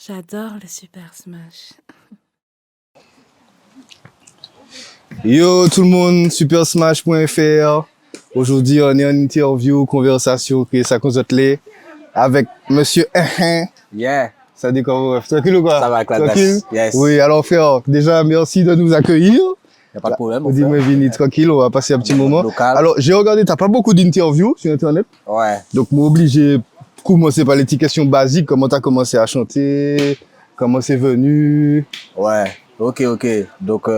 J'adore le Super Smash. Yo tout le monde, supersmash.fr. Aujourd'hui, on est en interview, conversation, que ça qu'on avec monsieur Yeah, Ça dit comment, tranquille ou quoi? ça va avec la Tranquille? baisse. Yes. Oui, alors frère, déjà merci de nous accueillir. Y a pas de problème. On dit, mais Vini, tranquille, on va passer un petit moment. Local. Alors, j'ai regardé, t'as pas beaucoup d'interviews sur Internet. Ouais. Donc, moi obligé de commencer par les petites questions basiques. Comment t'as commencé à chanter? Comment c'est venu? Ouais. Ok. Donc,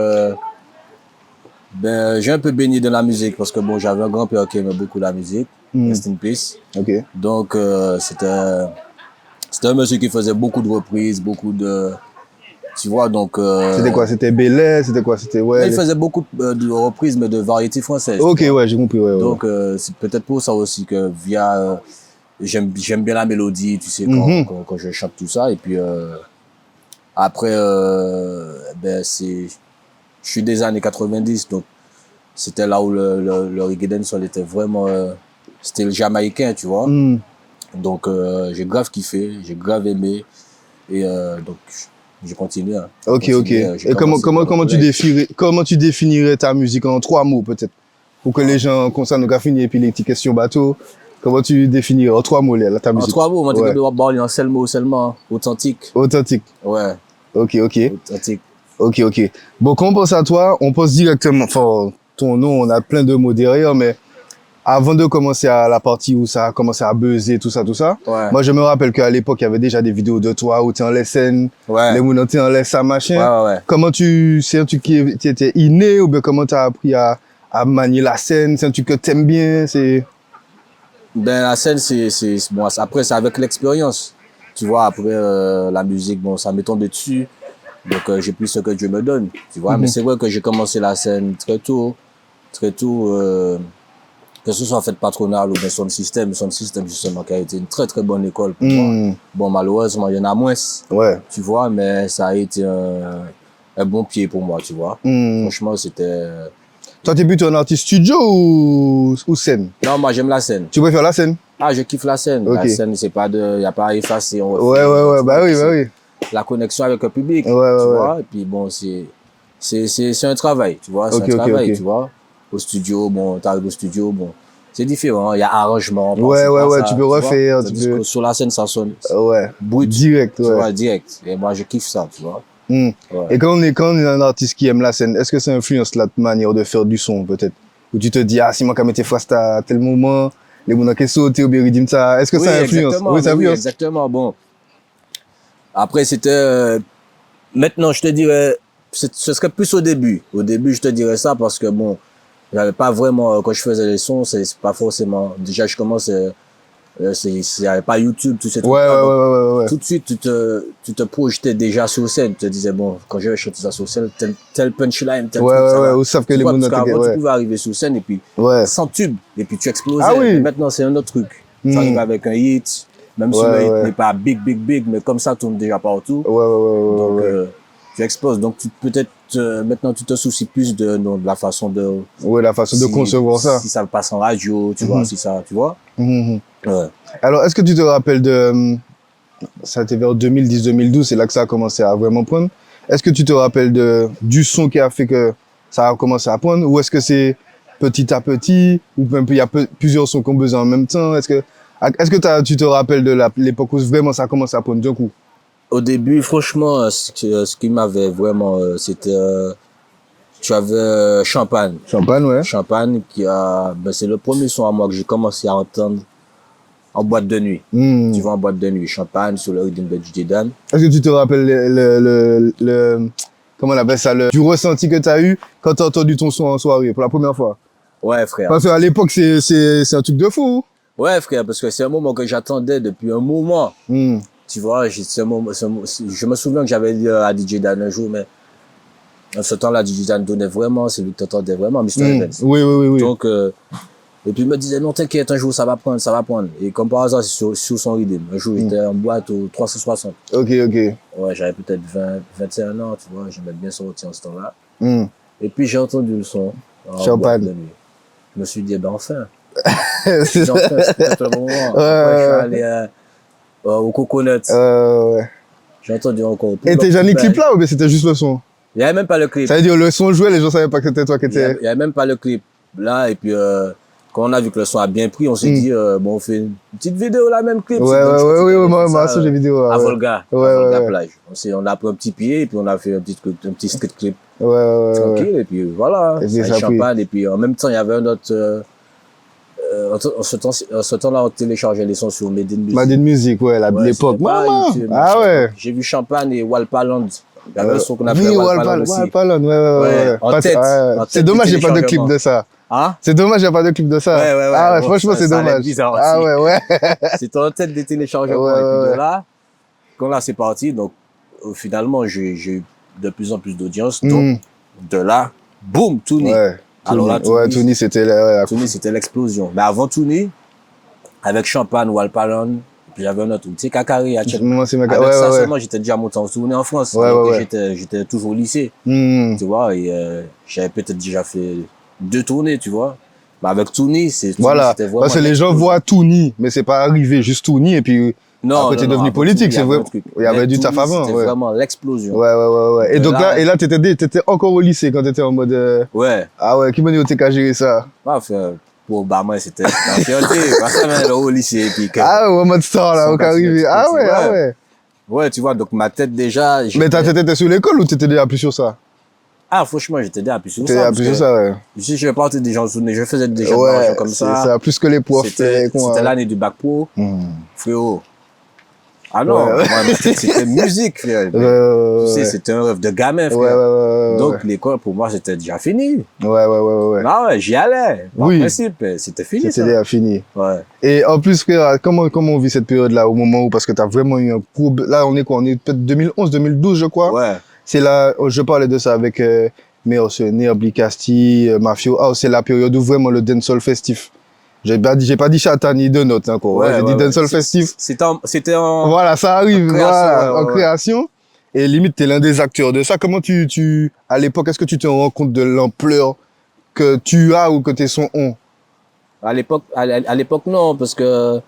j'ai un peu baigné dans la musique parce que bon, j'avais un grand-père qui aimait beaucoup la musique. Rest in peace. Ok. Donc, c'était un monsieur qui faisait beaucoup de reprises, tu vois, donc... C'était quoi? C'était Belay? C'était quoi? C'était, ouais. Il faisait beaucoup de reprises, mais de variétés françaises. Ok, ouais, j'ai compris, ouais. Donc, c'est peut-être pour ça aussi que via... j'aime bien la mélodie, tu sais, quand je chante tout ça. Et puis, après, je suis des années 90, donc c'était là où le reggae dancehall était vraiment... c'était le jamaïcain, tu vois. Donc, j'ai grave kiffé, j'ai grave aimé. Et donc, je continue. Hein. Ok. Et comment tu définirais ta musique en 3 mots, peut-être? Pour que les gens, comme ça, nous a fini, et puis les petites questions bateau. Comment tu définirais en 3 mots ta musique? En 3 mots, moi, ouais. tu peux parler en seul mot seulement. Authentique. Authentique. Ouais. Ok. Authentique. Ok. Bon, quand on pense à toi, on pense directement, enfin, ton nom, on a plein de mots derrière, mais avant de commencer à la partie où ça a commencé à buzzer, tout ça, ouais. Moi, je me rappelle qu'à l'époque, il y avait déjà des vidéos de toi où tu en laisses scène, les gens tu en laissent ça, machin. Ouais. Comment c'est un truc qui était inné ou bien comment tu as appris à manier la scène? C'est un truc que tu aimes bien? Ben, la scène, bon, après, c'est avec l'expérience. Tu vois, après, la musique, bon, ça m'est tombé dessus. Donc, j'ai pris ce que Dieu me donne. Tu vois, mais c'est vrai que j'ai commencé la scène très tôt, que ce soit en fait patronale ou bien Sound System justement qui a été une très très bonne école pour moi. Bon, malheureusement il y en a moins, tu vois, mais ça a été un bon pied pour moi, tu vois. Franchement, c'était... Toi, t'es plutôt un artiste studio ou scène? Non, moi j'aime la scène. Tu préfères la scène? Ah, je kiffe la scène. Okay. La scène, c'est pas de... y a pas à effacer. Ouais, bah oui. La connexion avec le public, tu vois. Et puis bon, c'est un travail, tu vois. C'est un travail, tu vois. Au studio, bon, t'arrives au studio, bon, c'est différent, il y a arrangement. Ouais, tu peux refaire. Sur la scène, ça sonne brut, direct, tu vois, direct. Et moi, je kiffe ça, tu vois. Et quand on est un artiste qui aime la scène, est-ce que ça influence la manière de faire du son, peut-être? Où tu te dis, si moi, quand je fast à tel moment, les gens qui sautent ou bien ils ça, est-ce que ça influence? Oui, ça influence. Oui, exactement, bon. Après, c'était... maintenant, je te dirais, ce serait plus au début. Au début, je te dirais ça parce que, bon, j'avais pas vraiment, quand je faisais les sons, c'est pas forcément, déjà je commence, il y avait pas YouTube, tout ces trucs-là. Ouais. Tout de suite, tu te projetais déjà sur scène, tu te disais, bon, quand je vais chanter ça sur scène, tel punchline, tel truc, ça va. Ou savent que les gens tu pouvais arriver sur scène et puis, sans tube, et puis tu explosais. Ah oui. Maintenant, c'est un autre truc. Tu arrives avec un hit, même si le hit n'est pas big, mais comme ça tourne déjà partout. Donc, tu exploses. Donc, peut-être, maintenant, tu te soucies plus de la façon de... Ouais, la façon de concevoir ça. Si ça passe en radio, tu vois, si ça, tu vois. Ouais. Alors, est-ce que tu te rappelles ça a été vers 2010-2012, c'est là que ça a commencé à vraiment prendre. Est-ce que tu te rappelles du son qui a fait que ça a commencé à prendre, ou est-ce que c'est petit à petit, ou même il y a plusieurs sons qu'on besoin en même temps? Est-ce que tu te rappelles de l'époque où vraiment ça a commencé à prendre d'un coup? Au début, franchement, ce qui m'avait vraiment, c'était, tu avais Champagne. Champagne c'est le premier son à moi que j'ai commencé à entendre en boîte de nuit. Tu vois, en boîte de nuit. Champagne sur le rythme de DJ Dan. Est-ce que tu te rappelles comment on appelle ça, du ressenti que tu as eu quand tu as entendu ton son en soirée pour la première fois? Ouais, frère. Parce qu'à l'époque, c'est un truc de fou. Ouais, frère, parce que c'est un moment que j'attendais depuis un moment. Tu vois, je me souviens que j'avais dit à DJ Dan un jour, mais en ce temps-là, DJ Dan donnait vraiment, c'est lui que t'entendais vraiment, Mr. Evans. Oui. Donc, et puis il me disait, non, t'inquiète, un jour ça va prendre. Et comme par hasard, c'est sur son rythme. Un jour, j'étais en boîte au 360. Ok. Ouais, j'avais peut-être 21 ans, tu vois, j'aimais bien sortir en ce temps-là. Et puis j'ai entendu le son. Champagne. Je me suis dit, enfin. C'était peut-être le moment. Après, je suis allé au Coconut. J'ai entendu encore. Et t'es déjà les clips là ou bien c'était juste le son? Il n'y avait même pas le clip. Ça veut dire le son jouait, les gens savaient pas que c'était toi qui étais. Il n'y avait même pas le clip. Là, et puis, quand on a vu que le son a bien pris, on s'est dit, bon, on fait une petite vidéo là, même clip. Ouais, moi, sur les vidéos. À Volga. Ouais, à Volga ouais. Plage. On a pris un petit pied, et puis on a fait un petit street clip. Ouais. Tranquille, et puis voilà. Et puis, ça ça a pris. champagne, et puis en même temps, il y avait un autre. En ce temps-là, on téléchargeait les sons sur Made in Music. Made in Music, ouais, de l'époque. c'était pas Maman! YouTube, Ah ouais. J'ai vu Champagne et Walpaland. Il y avait un son qu'on appelait Oui, Walpaland aussi. Walpaland, ouais. En tête. C'est dommage, j'ai pas de clip de ça. Hein? C'est dommage, j'ai pas de clip de ça. Ouais. Ah ouais, Bon, franchement, c'est ça allait dommage. bizarre aussi. Ah ouais. C'était en tête des téléchargements. Ouais, et puis ouais. de là, quand là c'est parti, donc finalement j'ai eu de plus en plus d'audience. Hmm. Donc de là, boum, Touni. Ouais. Alors là, Touni, c'était Touni, c'était l'explosion. Mais avant Touni, avec Champagne, Walpaland, puis j'avais un autre, tu sais, Kakari, c'est avec ça seulement, j'étais déjà monté en tournée en France. Ouais. J'étais toujours au lycée, Hmm. tu vois, et j'avais peut-être déjà fait 2 tournées, tu vois. Mais avec Touni, Voilà. c'était vraiment... Parce que les gens voient Touni, mais c'est pas arrivé juste Touni et puis après t'es devenu politique, c'est vrai. Il y avait du taf avant. C'était vraiment l'explosion. Ouais. Et donc là, t'étais encore au lycée quand t'étais en mode. Ouais. Ah ouais, qui m'a dit où t'es qu'à gérer ça? Pour Obama, c'était en fierté. Parce que même au lycée, puis que... Ah ouais, en mode star là, au arrivé. Ah ouais. Ouais, tu vois, donc ma tête déjà... Mais t'étais sous l'école ou t'étais déjà plus sur ça? Ah, franchement, j'étais déjà plus sur ça. T'étais déjà plus sur ça, ouais. Si je partais des gens soutenus, je faisais des gens comme ça. C'est ça, plus que les profs. C'était l'année du bac pro. Frérot. Ah non, Ouais. c'était musique, frère. Tu sais, c'était un rêve de gamin, frère. Ouais. Donc, l'école, pour moi, c'était déjà fini. Ouais. Ah ouais, j'y allais. En Oui. principe, c'était fini, ça. C'était déjà fini. Ouais. Et en plus, frère, comment on vit cette période-là, au moment où, parce que t'as vraiment eu un gros, là, on est quoi? On est peut-être 2011, 2012, je crois. Ouais. C'est là, je parlais de ça avec, Néa Blicasti, Mafio. Ah, c'est la période où vraiment le dancehall festif. J'ai pas dit Chata ni de notes encore. J'ai dit dancehall festif. C'était en... Voilà, ça arrive, en ouais. création. Et limite, t'es l'un des acteurs de ça. Comment à l'époque, est-ce que tu te rends compte de l'ampleur que tu as ou que tes sons ont? À l'époque, non, parce que,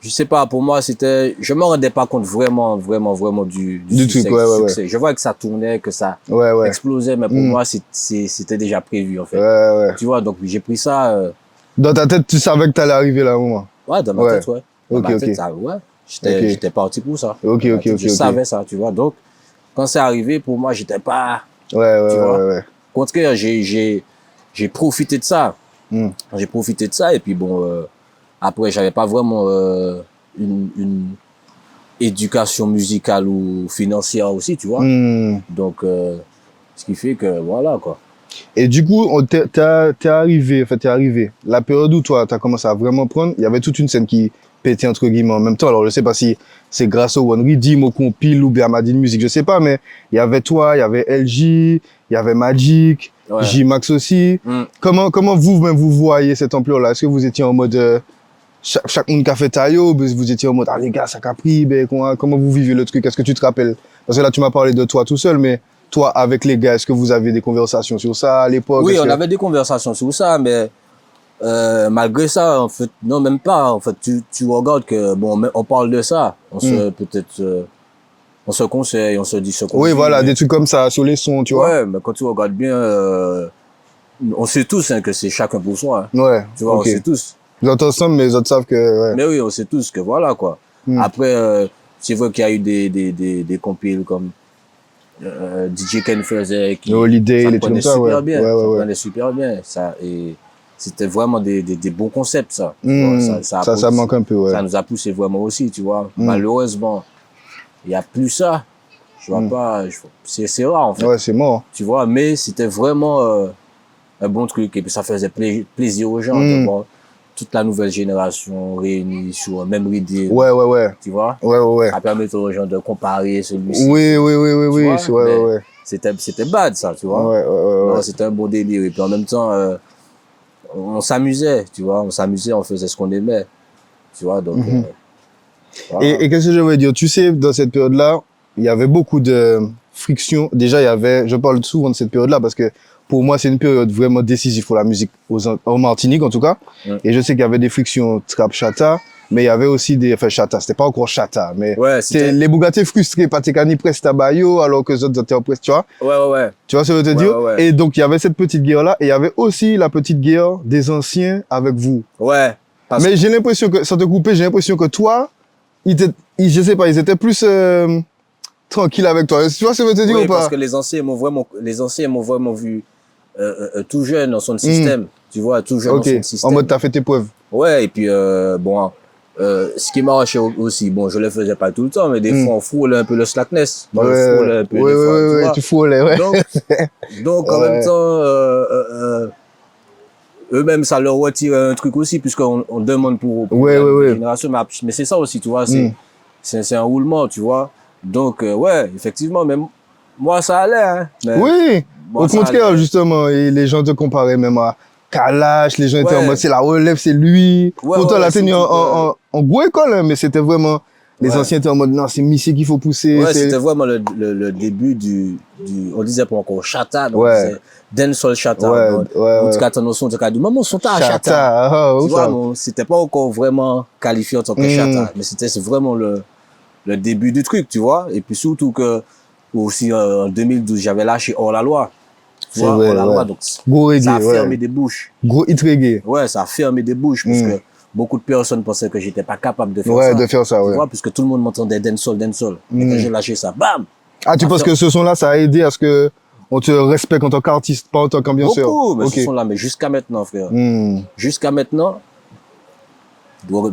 je sais pas, pour moi, je me rendais pas compte vraiment du succès. Truc, ouais. Je vois que ça tournait, que ça Ouais. explosait, mais pour moi, c'était déjà prévu, en fait. Ouais. Tu vois, donc j'ai pris ça, Dans ta tête, tu savais que t'allais arriver là, au moment. ouais, dans ma tête, ouais. Dans ma tête, Ok. ça, ouais. J'étais parti pour ça. Ok. Je savais ça, tu vois. Donc, quand c'est arrivé, pour moi, j'étais pas, Ouais. au contraire, j'ai profité de ça. Hmm. J'ai profité de ça et puis bon, après j'avais pas vraiment une éducation musicale ou financière aussi, tu vois. Donc ce qui fait que voilà quoi. Et du coup, t'es arrivé. La période où toi, t'as commencé à vraiment prendre, il y avait toute une scène qui pétait entre guillemets en même temps. Alors je sais pas si c'est grâce au One Redeem, au Compile ou bien à Made in Music, je sais pas, mais il y avait toi, il y avait LJ, il y avait Magic. Ouais. J-Max aussi. Comment vous-même vous voyez cette ampleur-là? Est-ce que vous étiez en mode chaque monde qui a fait taillot, vous étiez en mode ah les gars ça a pris, comment vous vivez le truc? Est-ce que tu te rappelles? Parce que là tu m'as parlé de toi tout seul, mais toi avec les gars, est-ce que vous avez des conversations sur ça à l'époque? Oui, on avait des conversations sur ça, mais malgré ça, en fait, non même pas. En fait, tu regardes que bon, on parle de ça, on se peut-être on se conseille, on se dit ce qu'on Oui, dit, voilà, mais... des trucs comme ça, sur les sons, tu vois. Ouais, mais quand tu regardes bien, on sait tous que c'est chacun pour soi. Ouais, tu vois, on sait tous. Les autres ensemble, mais les autres savent que... Ouais. Mais oui, on sait tous que voilà, quoi. Après, c'est vrai qu'il y a eu des compiles comme DJ Ken faisait, qui Holiday, les trucs comme ça, super bien, ça prenait super bien. Ça, et c'était vraiment des bons concepts, ça. Ça manque un peu, ouais. Ça nous a poussé vraiment aussi, tu vois. Malheureusement, il n'y a plus ça. Je vois pas, c'est rare en fait. Ouais, c'est mort. Tu vois, mais c'était vraiment un bon truc. Et puis ça faisait plaisir aux gens de voir toute la nouvelle génération réunie sur un même idée. Ouais. Tu vois? Ouais. Ça permettait aux gens de comparer celui-ci. Oui. C'était bad ça, tu vois? Ouais. C'était un bon délire. Et puis en même temps, on s'amusait, tu vois? On s'amusait, on faisait ce qu'on aimait. Tu vois, donc... voilà. Et qu'est-ce que je veux dire? Tu sais, dans cette période-là, il y avait beaucoup de friction. Déjà, je parle souvent de cette période-là parce que pour moi, c'est une période vraiment décisive pour la musique en Martinique, en tout cas. Et je sais qu'il y avait des frictions trap chata. mais il y avait aussi des, enfin, Chata, c'était pas encore Chata, mais Ouais, c'est les Bugatti frustrés, pas Tekani Presta Bayo, alors que les autres étaient en presse, tu vois. Ouais. Tu vois ce que je veux te Ouais, dire? ouais. Et donc, il y avait cette petite guerre-là, et il y avait aussi la petite guerre des anciens avec vous. Ouais. Mais j'ai l'impression que, sans te couper, j'ai l'impression que toi, je sais pas, ils étaient plus tranquilles avec toi. Tu vois ce que je veux te dire Oui, ou pas? parce que les anciens m'ont vraiment vu tout jeune dans son système. Tu vois, tout jeune Ok, dans son système. en mode t'as fait tes preuves. Ouais, et puis bon, ce qui m'arrachait aussi, bon, je le faisais pas tout le temps, mais des fois on frôle un peu le slackness. Moi, je frôle un peu des fois, tu vois. Tu frôlais, ouais. Donc en même temps, eux-mêmes, ça leur retire un truc aussi, puisqu'on demande pour la génération. Mais c'est ça aussi, tu vois, c'est un roulement, tu vois. Donc, ouais, effectivement, même moi, ça allait, hein. Mais Oui, moi, au ça contraire, allait. justement, et les gens te comparaient même à Kalash, les gens étaient en Ouais. mode c'est la relève, c'est lui. Ouais, Pourtant, ouais, là, t'es surtout en gros école, hein, mais c'était vraiment, les Ouais. anciens étaient en mode non, c'est Missy qu'il faut pousser. Ouais, c'est- c'était vraiment le début on disait pas encore chata, donc on Ouais. disait dancehall chata. Ouais, Donc, ouais, en tout ouais. cas, ton son, en tout cas, du moment son ta chata. Chata, ah, Tu où vois, ça? non, c'était pas encore vraiment qualifié en tant que chata, mais c'est vraiment le début du truc, tu vois. Et puis surtout que, aussi, en 2012, j'avais lâché Hors la loi. Tu C'est vois, vrai, Hors la loi, ouais. donc, Gros ça a reggae, fermé ouais. des bouches. Gros hit reggae. Ouais, ça a fermé des bouches, parce que beaucoup de personnes pensaient que j'étais pas capable de faire Ouais, ça. de faire ça, Tu ouais. vois, puisque tout le monde m'entendait dancehall. Et quand j'ai lâché ça, bam! Ah, tu Ça penses fait- que ce son-là, ça a aidé à ce que on te respecte en tant qu'artiste, pas en tant qu'ambianceur? Beaucoup, mais Ok. ce sont là, mais jusqu'à maintenant, frère. Hmm. Jusqu'à maintenant, donc,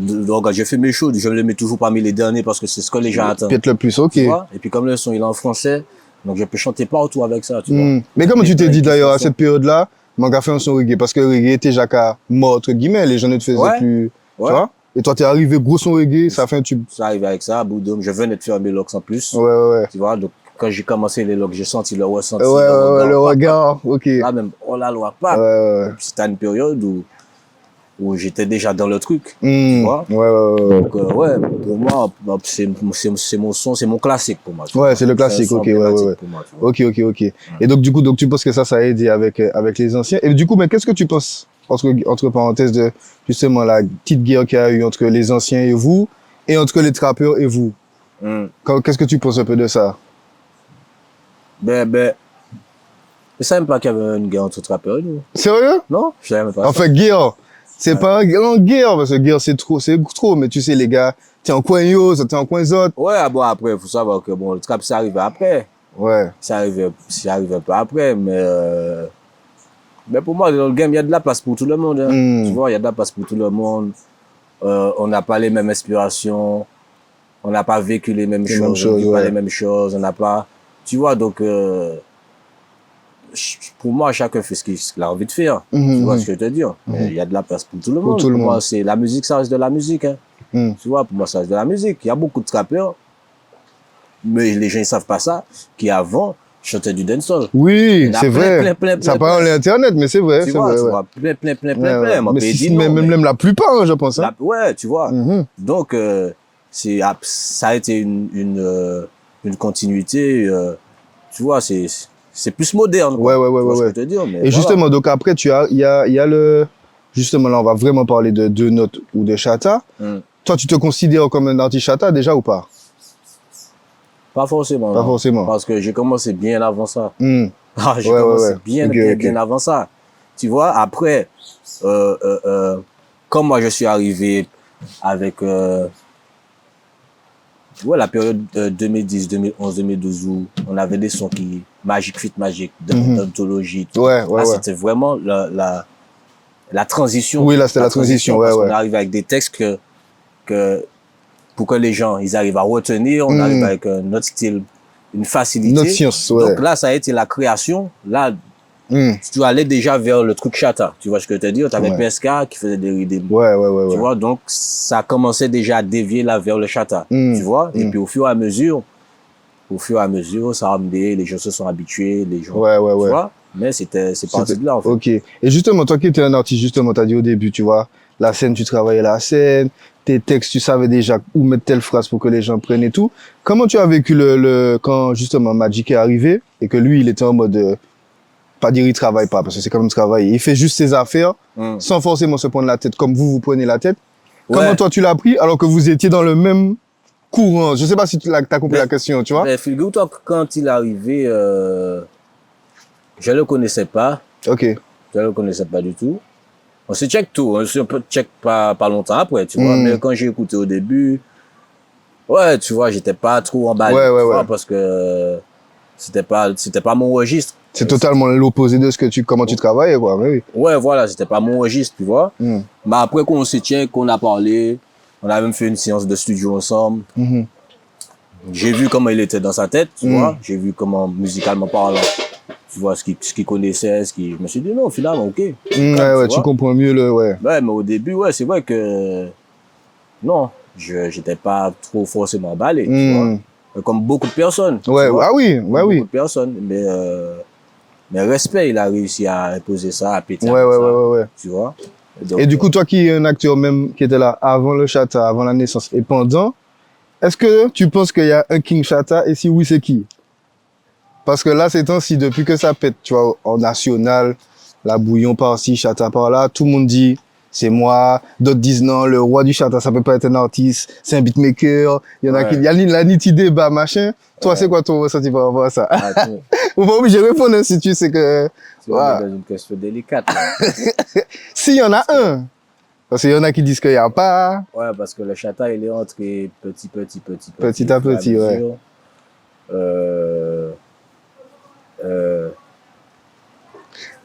j'ai fait mes shows, je le mets toujours parmi les derniers parce que c'est ce que les gens attendent. Peut-être le plus, ok. Tu vois? Et puis comme le son il est en français, donc je peux chanter partout avec ça, tu vois. Mais comment Les tu t'es plein dit qui d'ailleurs à font cette période-là, Manga fait un son reggae? Parce que le reggae était déjà qu'à mort, entre guillemets, les gens ne te faisaient Ouais. plus. Ouais. Tu vois? Et toi, t'es arrivé, gros son reggae, ça a fait un tube. Ça arrive avec ça, Boudoum, je venais de faire mes locks en plus. Ouais. Tu vois, donc quand j'ai commencé les locks, j'ai senti le ressenti, Le papa. regard, ok. Là même, oh la loi, pas. Ouais. C'était une période où j'étais déjà dans le truc, tu Hmm. vois. Ouais. Donc, ouais, pour moi, bah, c'est mon son, c'est mon classique pour moi. tu Ouais, vois. c'est le classique, un son ok, ouais. emblématique pour moi, tu vois. Ok. Et donc, du coup, tu penses que ça a aidé avec les anciens. Et du coup, mais qu'est-ce que tu penses, entre parenthèses, de justement la petite guerre qu'il y a eu entre les anciens et vous, et entre les trappeurs et vous? Qu'est-ce que tu penses un peu de ça? Ben, je savais même pas qu'il y avait une guerre entre trappeurs, nous. Sérieux? Non? Je savais même pas. En fait, guerre, c'est pas un guerre, parce que guerre, c'est trop, mais tu sais, les gars, t'es en coin yo, t'es en coin zot. Ouais, bon, après, il faut savoir que bon, le trap, ça arrive après. Ouais. Ça arrive un peu après, mais pour moi, dans le game, il y a de la place pour tout le monde. Hein. Tu vois, il y a de la place pour tout le monde. On n'a pas les mêmes inspirations. On n'a pas vécu les mêmes choses. On vit pas les mêmes choses. On n'a pas... Tu vois, donc... pour moi, chacun fait ce qu'il a envie de faire. Tu vois ce que je veux te dire? Mais il y a de la place pour tout le monde. Pour moi, c'est la musique, ça reste de la musique. Hein. Tu vois, pour moi, ça reste de la musique. Il y a beaucoup de trappeurs, mais les gens, ils savent pas ça, qui avant, chantaient du dancehall. Oui, c'est vrai. Plein, ça parle à l'internet, mais c'est vrai. Tu vois, vrai, tu ouais. vois, plein. Mais même la plupart, hein, je pense. Hein. Ouais, tu vois. Donc, ça a été une continuité, tu vois, c'est plus moderne. Quoi. Ouais. Je peux te dire, mais et justement, donc après, il y a le... Justement, là, on va vraiment parler de Deux Notes ou de Chata. Toi, tu te considères comme un artiste Chata déjà ou pas? Pas forcément. Pas forcément. Parce que j'ai commencé bien avant ça. J'ai commencé bien avant ça. Tu vois, après, comme moi, je suis arrivé avec... la période 2010, 2011, 2012 où on avait des sons qui Magic Fit Magic, d'anthologie. C'était vraiment la transition. Oui, là, c'était la transition, parce qu'on arrive avec des textes que pour que les gens, ils arrivent à retenir, on arrive avec notre style, une facilité. Notre science, ouais. Donc là, ça a été la création. Là, tu allais déjà vers le truc chata. Tu vois ce que je te dis? Tu avais PSK qui faisait des rythmes. Tu vois, donc ça commençait déjà à dévier là vers le chata. Tu vois? Et puis au fur et à mesure, ça a amené, les gens se sont habitués, les gens. Tu vois? Mais c'est parti de là, en fait. Ok. Et justement, toi qui étais un artiste, justement, t'as dit au début, tu vois, la scène, tu travaillais la scène, tes textes, tu savais déjà où mettre telle phrase pour que les gens prennent et tout. Comment tu as vécu quand, justement, Magic est arrivé et que lui, il était en mode, pas dire il travaille pas, parce que c'est quand même travailler. Il fait juste ses affaires, sans forcément se prendre la tête comme vous prenez la tête. Comment toi tu l'as pris alors que vous étiez dans le même courant? Je sais pas si tu as compris la question, tu vois? Mais figure-toi que quand il est arrivé, je le connaissais pas. Ok. Je le connaissais pas du tout. On se check tout. On se check pas longtemps après, tu vois. Mais quand j'ai écouté au début, ouais, tu vois, j'étais pas trop emballé. Ouais, tu vois, parce que c'était pas mon registre. C'est totalement l'opposé de comment tu travaillais, quoi. Mais oui. Ouais, voilà, c'était pas mon registre, tu vois. Mais après, quand on se check, qu'on a parlé, on a même fait une séance de studio ensemble. J'ai vu comment il était dans sa tête, tu vois. J'ai vu comment, musicalement parlant, tu vois, ce qu'il connaissait, je me suis dit, non, finalement, ok. Tu comprends mieux Ouais, mais au début, ouais, c'est vrai que, non, j'étais pas trop forcément emballé, tu vois. Comme beaucoup de personnes. Ouais, tu vois. Beaucoup de personnes, mais respect, il a réussi à imposer ça, à péter Ouais. tu vois. Donc, Et du coup, toi qui es un acteur même qui était là avant le Chata, avant la naissance et pendant, est-ce que tu penses qu'il y a un King Chata et si oui, c'est qui? Parce que là, ces temps-ci, depuis que ça pète, tu vois, en national, la bouillon par-ci, Chata par-là, tout le monde dit c'est moi, d'autres disent non, le roi du Chata, ça peut pas être un artiste, c'est un beatmaker, il y en a qui, il y a la niti débat, machin. Toi, c'est quoi ton ressenti par rapport à ça? Ou pas obligé de répondre si tu sais que... Tu vois, dans une question délicate. S'il y en a un. Parce qu'il y en a qui disent qu'il n'y a pas. Ouais, parce que le Chata, il est entré petit à petit, ouais.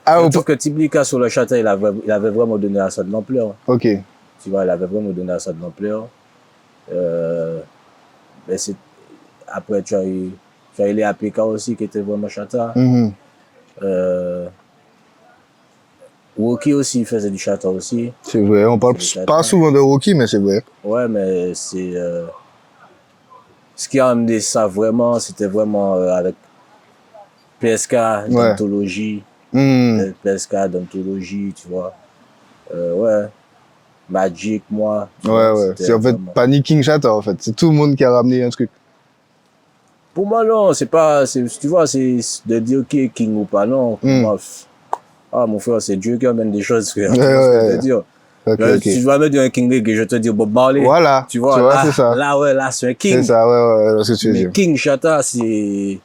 Je trouve que Tiblika sur le Chata, il avait vraiment donné à ça de l'ampleur. Ok. Tu vois, il avait vraiment donné à ça de l'ampleur. Mais après, tu as eu les APK aussi qui étaient vraiment Chata. Woki aussi, il faisait du Chata aussi. C'est vrai, on parle pas souvent de Woki, mais c'est vrai. Ouais, mais c'est... ce qui a amené ça vraiment, c'était vraiment avec PSK d'anthologie. PSK d'anthologie, tu vois. Ouais. Magic, moi. Ouais. C'est en fait pas ni King Chata, en fait. C'est tout le monde qui a ramené un truc. Pour moi, non, c'est pas... Tu vois, c'est de dire qui est King ou pas, non. Pour moi, mon frère, c'est Dieu qui amène des choses, frère. Tu vois ce que je veux dire? Okay. Si je vais mettre un King et je te dis Bob Marley. Voilà. Tu vois là, c'est ça. Là, c'est un King. C'est ça, ouais, c'est ce que tu veux dire. King Chata, c'est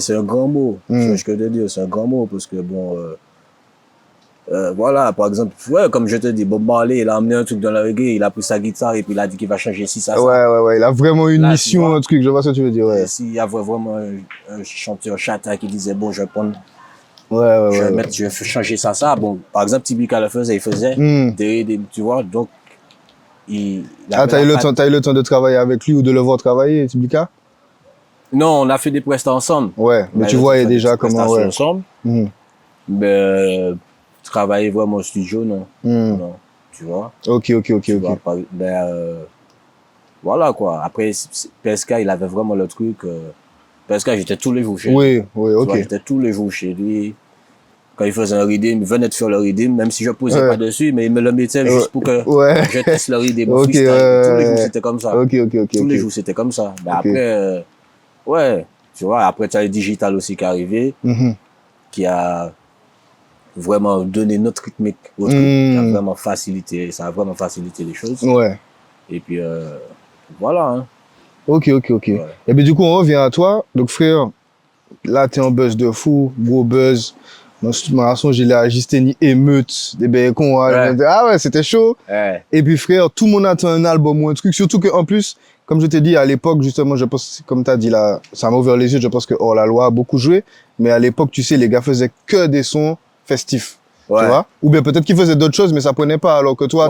un grand mot. Tu vois ce que je veux dire? C'est un grand mot parce que bon, voilà, par exemple, ouais, comme je te dis, Bob Marley, il a amené un truc dans le reggae, il a pris sa guitare et puis il a dit qu'il va changer ci, ça. Ouais, il a vraiment une mission, un truc, je vois ce que tu veux dire, ouais. S'il y avait vraiment un chanteur Chata qui disait, bon, je vais prendre, je vais changer ça, bon, par exemple, Tiblika le faisait, tu vois, donc, t'as eu le temps de travailler avec lui ou de le voir travailler, Tiblika? Non, on a fait des prestats ensemble. Ouais, mais tu voyais déjà comment, ensemble. Mais, travailler vraiment au studio, non. Non, tu vois. Ok. Voilà, quoi. Après, PSK, il avait vraiment le truc. PSK, j'étais tous les jours chez lui. Oui, ok. J'étais tous les jours chez lui. Quand il faisait un redeem, il venait de faire le redeem, même si je posais pas dessus, mais il me le mettait juste pour que je teste le redeem. Tous les jours, c'était comme ça. Tous les jours, c'était comme ça. Mais après, tu vois, après, tu as le digital aussi qui est arrivé, qui a vraiment donné notre rythmique au truc, qui a vraiment facilité, ça a vraiment facilité les choses. Ouais. Et puis, voilà. Hein. Ok. Ouais. Et bien, du coup, on revient à toi. Donc, frère, là, t'es en buzz de fou, gros buzz. Ma façon, j'ai la Gisteni émeute, des bécons. Ah ouais, c'était chaud. Ouais. Et puis, frère, tout le monde attend un album ou un truc. Surtout qu'en plus, comme je t'ai dit, à l'époque, justement, je pense, comme t'as dit là, ça m'a ouvert les yeux, je pense que Hors la Loi a beaucoup joué. Mais à l'époque, tu sais, les gars faisaient que des sons festifs. Tu vois? Ou bien peut-être qu'ils faisaient d'autres choses, mais ça prenait pas. Alors que toi,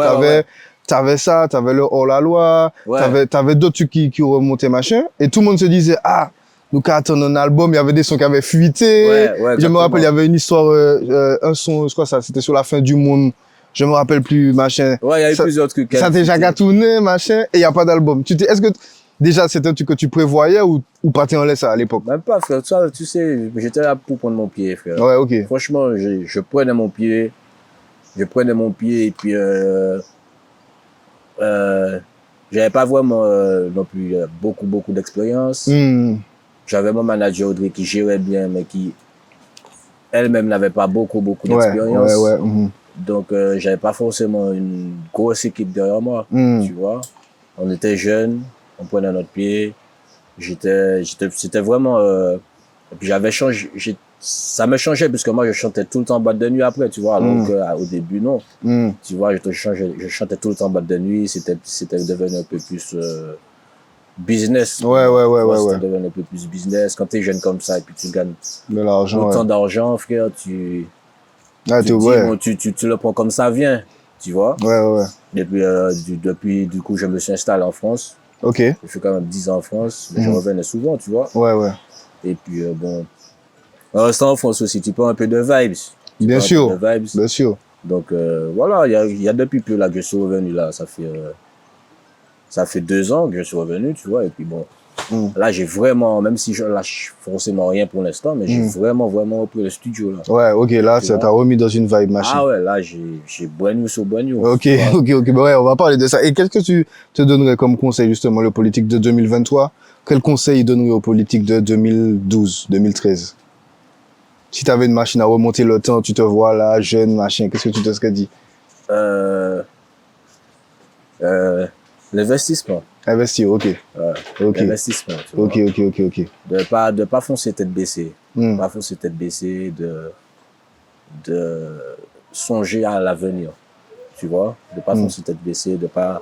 t'avais ça, t'avais le Hors la Loi, t'avais d'autres trucs qui remontaient, machin. Et tout le monde se disait, nous, quand attendons un album, il y avait des sons qui avaient fuité. Je me rappelle, il y avait une histoire, un son, je crois ça, c'était sur la fin du monde. Je me rappelle plus, machin. Ouais, il y a eu plusieurs trucs. Ça t'est déjà tourné, machin, et il n'y a pas d'album. Est-ce que, déjà, c'était un truc que tu prévoyais ou pas t'en laisses à l'époque? Même pas, frère. Ça, tu sais, j'étais là pour prendre mon pied, frère. Ouais, ok. Franchement, je prenais mon pied. Et puis, j'avais pas vraiment non plus beaucoup d'expérience. J'avais mon manager Audrey qui gérait bien, mais qui elle-même n'avait pas beaucoup Ouais, d'expérience. ouais, ouais. Donc, j'avais pas forcément une grosse équipe derrière moi, tu vois. On était jeunes, on prenait notre pied. C'était vraiment, et puis j'avais changé, ça me changeait parce que moi, je chantais tout le temps boîte de nuit après, tu vois. Alors qu'au début, non. Tu vois, je chantais tout le temps boîte de nuit. C'était devenu un peu plus, business. Ouais, ouais, ouais, Tu vois, ouais, c'était ouais. devenu un peu plus business. Quand t'es jeune comme ça et puis tu gagnes De l'argent, autant ouais. d'argent, frère, Ah, tu te dis, ouais. bon, tu le prends comme ça vient, tu vois. Ouais, ouais, ouais. Et puis, du coup, je me suis installé en France. Ok. J'ai fait quand même 10 ans en France, mais je revenais souvent, tu vois. Ouais, ouais. Et puis, bon, en restant en France aussi, tu prends un peu de vibes. Tu Bien prends un peu sûr. de vibes. Bien sûr. Donc, voilà, il y a depuis peu là que je suis revenu, là, ça fait 2 ans que je suis revenu, tu vois. Et puis, bon, là, j'ai vraiment, même si je lâche forcément rien pour l'instant, mais j'ai vraiment repris le studio, là. Ouais, ok, là, Tu ça vois. t'a remis dans une vibe, machin. Ah ouais, là, j'ai Boignou sur Boignou. Ok, tu vois. ok, ok. Bah ouais, on va parler de ça. Et qu'est-ce que tu te donnerais comme conseil, justement, le politique de 2023? Quel conseil donnerais aux politiques de 2012, 2013? Si tu avais une machine à remonter le temps, tu te vois là, jeune, machin, qu'est-ce que tu te serais dit? Euh, L'investissement. Investir, ok. Ouais. Ok. L'investissement, tu vois. Ok, ok, ok, ok. De pas foncer tête baissée. Hmm. Pas foncer tête baissée, de songer à l'avenir. Tu vois? De pas foncer tête baissée, de pas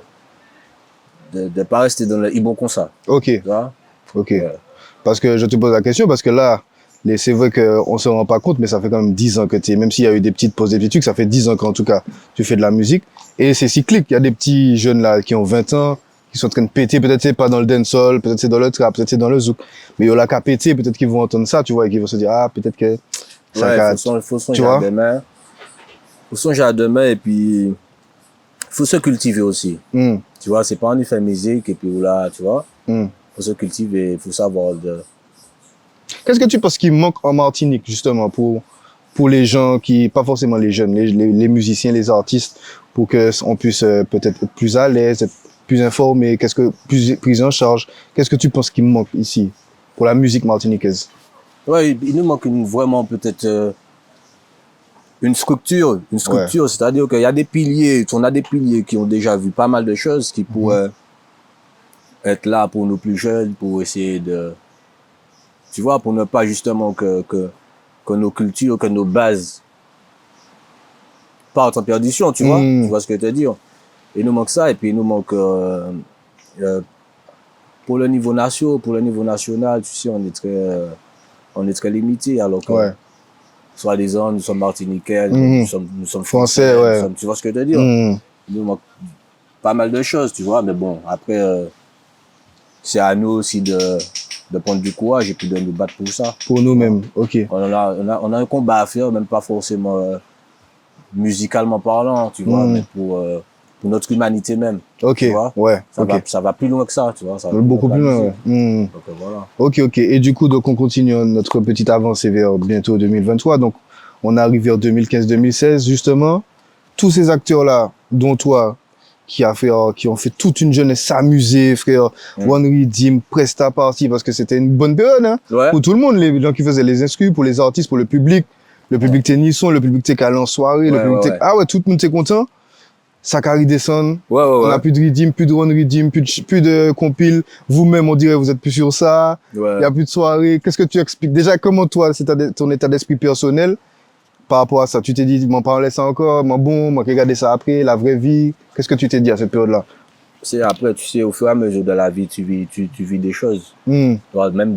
rester dans le ibon comme ça. Ok, Tu vois? ok. Ouais. Parce que je te pose la question, parce que là, c'est vrai qu'on ne se rend pas compte, mais ça fait quand même 10 ans que tu es, même s'il y a eu des petites pauses, des petits trucs, ça fait 10 ans qu'en tout cas, tu fais de la musique. Et c'est cyclique. Il y a des petits jeunes là qui ont 20 ans, qui sont en train de péter. Peut-être c'est pas dans le dancehall, peut-être c'est dans le trap, peut-être c'est dans le zouk. Mais il y a là qu'à péter, peut-être qu'ils vont entendre ça, tu vois, et qu'ils vont se dire, ah, peut-être que ça Ouais, va. faut Tu songer à vois? demain. Faut songer à demain et puis faut se cultiver aussi. Hmm, Tu vois, c'est pas en fait musique et puis là, tu vois. hmm. Faut se cultiver, faut savoir Qu'est-ce que tu penses qui manque en Martinique, justement, pour les gens qui, pas forcément les jeunes, les musiciens, les artistes, pour que on puisse peut-être être plus à l'aise, être plus informé, qu'est-ce que, plus pris en charge. Qu'est-ce que tu penses qui manque ici pour la musique martiniquaise? ouais, il nous manque vraiment peut-être une structure, Ouais. c'est-à-dire qu'il y a des piliers, on a des piliers qui ont déjà vu pas mal de choses qui pourraient être là pour nos plus jeunes, pour essayer tu vois, pour ne pas justement que nos cultures, que nos bases partent en perdition, tu vois ce que je veux te dire. Il nous manque ça et puis il nous manque euh, pour le niveau national, tu sais, on est très limité alors que Ouais. soi-disant, nous sommes martiniquais, nous sommes Français, français, ouais. tu vois ce que je veux dire. Hmm. Il nous manque pas mal de choses, tu vois, mais bon, après, c'est à nous aussi de prendre du courage et puis de nous battre pour ça. Pour nous-mêmes, ok. On a un combat à faire, même pas forcément musicalement parlant, tu vois, mais pour notre humanité même. Ok, Tu vois, ouais, ok. ça va plus loin que ça, tu vois. Ça va Beaucoup que plus la loin, ouais. musique. Hmm. Donc voilà. Ok, ok. Et du coup, donc on continue notre petite avancée vers bientôt 2023. Donc, on arrive vers 2015-2016, justement. Tous ces acteurs-là, dont toi, qui ont fait toute une jeunesse s'amuser, frère. One Redeem, Presta Party, parce que c'était une bonne période, hein. Ouais. Pour tout le monde, les gens qui faisaient les inscrits, pour les artistes, pour le public. Le public tennisson, le public t'es calé en soirée, le public ouais. ah ouais, tout le monde t'es content. Sakari descend. Ouais. On a plus de redeem, plus de one redeem, plus de compile. Vous-même, on dirait, vous êtes plus sur ça. Ouais. Il y a plus de soirée. Qu'est-ce que tu expliques? Déjà, comment toi, c'est ton état d'esprit personnel par rapport à ça? Tu t'es dit, m'en parler ça encore, m'en regarder ça après, la vraie vie. Qu'est-ce que tu t'es dit à cette période-là? C'est après, tu sais, au fur et à mesure de la vie, tu vis des choses. Même